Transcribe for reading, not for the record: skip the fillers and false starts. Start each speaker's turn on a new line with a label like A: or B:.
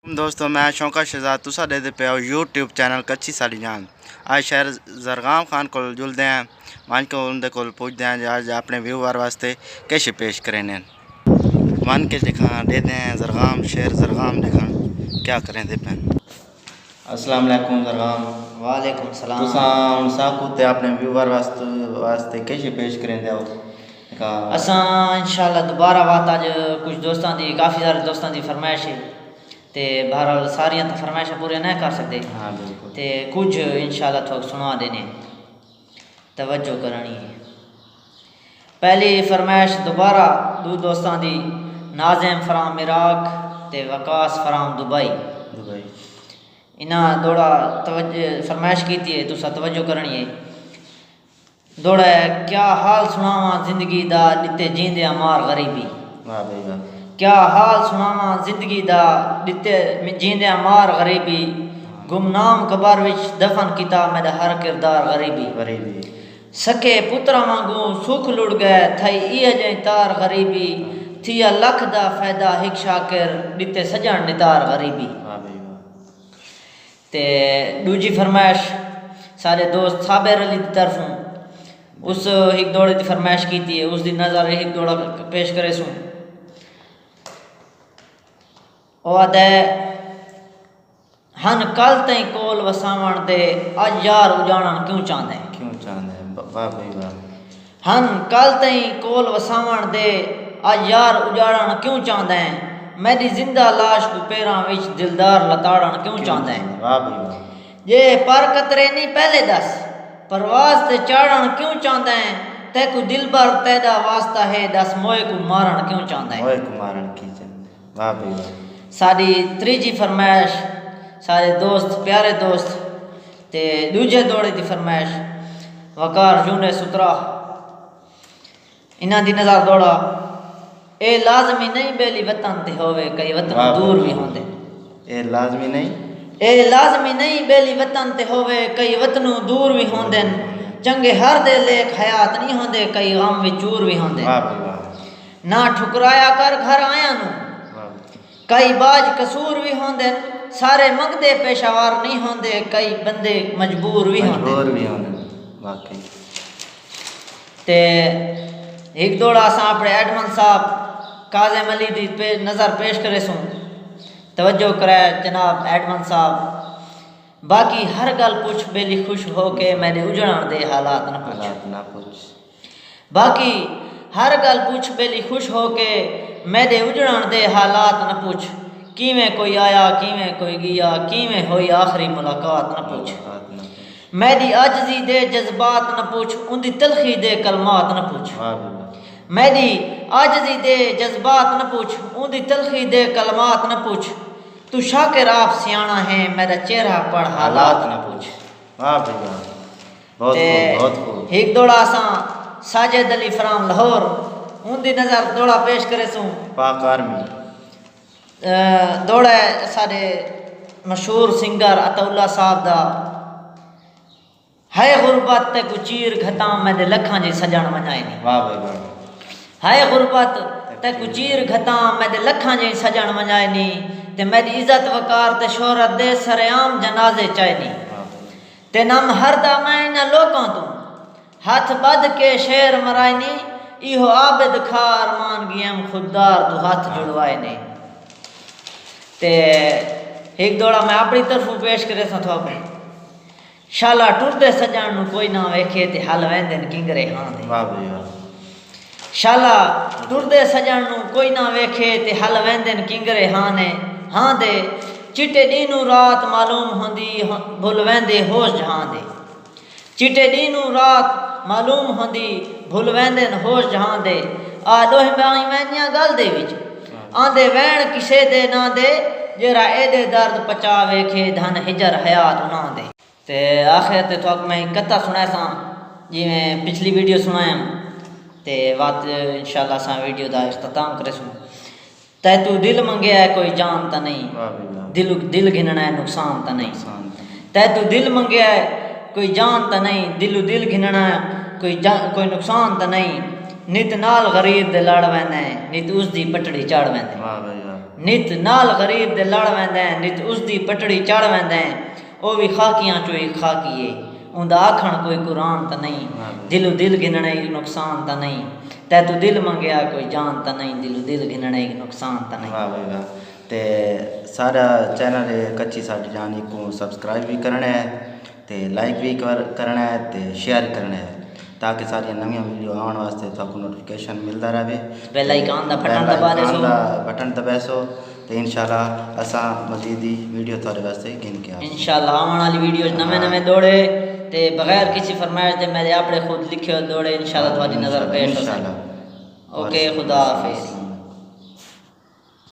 A: दोस्तों मैं शौका शहजाद तुसा दे पे यूट्यूब चैनल कच्ची साड़ी जान आज शहर जरगाम खान को जुलते हैं मान को उनके को पूछते हैं आज अपने व्यूवर वास्ते कैसे पेश करें मान के दिखा देते हैं जरगाम शहर जरगाम दिखा क्या करें दे पे अस्सलाम वालेकुम जरगाम
B: वालेकुम सलाम
A: तुसा उन साकुते अपने व्यूवर वास्ते कैसे पेश करें दे
B: असा इंशाल्लाह दोबारा बात आज कुछ दोस्तों की काफ़ी सारे दोस्तों की फरमाइश है ते बहरहाल सारियां तो फरमाइशें पूरे नहीं कर सकते।
A: हाँ बिल्कुल
B: ते कुछ इंशाल्लाह थोक सुना देने तवज्जो करनी है। पहली फरमाइश दोबारा दो दोस्तों की नाज़िम फराम इराक ते वकास फराम दुबई इन्हां दौड़ा तवज्जो फरमाइश की है तुसा तवज्जो करनी है। दौड़ा क्या हाल सुनावा जिंदगी दा दिते जींदे मार गरीबी।
A: वाह भाई वाह
B: क्या हाल सुनावा जिंदगी दा दिते जींदे मार गरीबी। गुमनाम कबर विच दफन किता मेरा हर किरदार गरीबी। सके पुत्रा वांगू सुख लुड़ गए थई इह जई तार गरीबी। थिया लख दा फायदा हिक शाकिर दिते सजण नितार गरीबी। ते दूजी फरमाइश सारे दोस्त साबिर अली की तरफों उस एक दौड़े की फरमाइश की थी उस दिन नज़र एक दौड़ा पेश करे सूँ आदे हन कल तई कोल वसावण दे अज यार उजाणन क्यों चाहते
A: वाह भाई वाह
B: हन कल तई कोल वसावण दे अज यार उजाणन क्यों चाहते हैं। मेरी जिंदा लाश को पैरां विच दिलदार लताड़न क्यों चाहते हैं।
A: वाह भाई वाह
B: ये पर कतरे नहीं पहले दस परवाज ते चाड़न क्यों चाहते हैं। ते को दिल भर तैदा वास्ता है दस मोए को मारण क्यों चाहते हैं।
A: मोए को मारण की वाह भाई वाह।
B: साड़ी त्रीजी फरमाइश सारे दोस्त प्यारे दोस्त ते दूजे दौड़े की फरमाइश वकार जूने सुतरा इन्हां दी नज़र दौड़ा ए लाजमी नहीं बेली वतन ते होवे कई वतन दूर भी होंदे।
A: ए लाजमी नहीं
B: बेली वतन ते होवे कई वतनों दूर भी होंदे। चंगे हर दे लेख हयात नहीं होंदे कई गम विच चूर भी होंदे। ना ठुकराया कर घर आया नू कई बाज कसूर भी होंदे। सारे मंगदे पेशावर नहीं होंदे कई बंदे मजबूर भी
A: वाकई।
B: ते एक दौड़ा असां अपने एडमन साहब काज़िम अली दी नज़र पेश करे सूँ तवज्जो करे जनाब एडमन साहब। बाकी हर गल पुछ बेली खुश हो के मैंने उजड़न दे हालात न पूछ। बाकी हर गल पुछ बेली खुश हो के मेरे उजड़न दे हालात न पूछ। किवें कोई आया किवें कोई गया किवें होई आखिरी मुलाकात न पूछ। मेरी आजजी दे जज्बात न पूछ उनदी तलखी दे कलमात न पूछ। मेरी आजजी दे जज्बात न पूछ उनदी तलखी दे कलमात न पूछ। तू शाकिर आप सियाना है मेरा चेहरा पढ़ हालात न पूछ।
A: बहुत
B: एक दौड़ा असां साजिद अली फराम लाहौर उनकी नज़र दौड़ा पेश करे सूँ
A: पाक आर्मी
B: दौड़ा सारे मशहूर सिंगर अतउल्ला साहब दा है गुरबत ते कुचीर घता मेरे लखां जी सजण वञाए नी।
A: वाह भाई वाह।
B: है गुरबत ते कुचीर घता मेरे लखां जी सजण वञाए नी। ते मेरी इज्जत वकार ते शोहरत दे सरेआम जनाजे चाहे नी। ते नम हर दा मैं न लोकां तू हाथ बद के शेर मराए नी। इहो आबिद खा अरमान गियम खुददार तू हाथ जुड़वाए ने। ते एक दौड़ा मैं अपनी तरफों पेश करे सा थो शाला टुरदे सजण नू कोई ना वेखे ते हल वेंदे किंगरे हां दे।
A: वाह भाई वाह।
B: शाला टुरदे सजण नू कोई ना वेखे ते हल वेंदे किंगरे हां दे। चिट्टे ॾींहुं रात मालूम होंदी भुल वेंदे होश जहां दे। चिट्टे ॾींहुं रात मालूम होंदी भुल वेंदे होश जहां दे। आ दोह बाई मैनिया गल दे विच आंदे वैण किसे दे ना दे जेरा एदे दर्द पचा वेखे धन हिजर हयात ना दे। ते आखिर ते तो मैं कथा सुनाया सा जिवें पिछली वीडियो सुनाया ते बात इंशाल्लाह सा वीडियो दा इख्तिताम करे सूँ। तै तू दिल मंगया है कोई जान ता नहीं दिल घिनना है नुकसान ता नहीं। तै तू दिल मंगया है कोई जान ता नहीं दिल घिनना कोई नुकसान ता नहीं। नित नाल गरीब दे लड़ वैंदे नित उसदी पटड़ी चढ़ वैंदे। नित नाल गरीब दे लड़ वेंदे नित उसदी पटड़ी चढ़ वेंदे ओ भी खाकियां चो एक खाकी है उंदा आखण कोई कुरान त नहीं दिलो दिल गिनने नुकसान त नहीं तै तू दिल मंगया कोई जान त नहीं दिलो दिल गिनने नुकसान त नहीं।
A: वाह भाई वाह। ते सारा चैनल कच्ची साडी जान को सब्सक्राइब भी करना है ते लाइक भी करना है ते शेयर करना है ताकि सारी नवी वीडियो आने वास्ते आपको नोटिफिकेशन मिलता रहे।
B: बेल आइकन दा
A: बटन दबासो तो इंशाल्लाह असा मजीद ही वीडियो थोड़े वास्ते गिन के
B: इंशाल्लाह आने वाली वीडियो नवे दौड़े ते बगैर किसी फरमाइश दे मेरे आपने खुद लिखे दौड़े इंशाल्लाह तुम्हारी नजर पेश हो। ओके खुदा हाफिज़।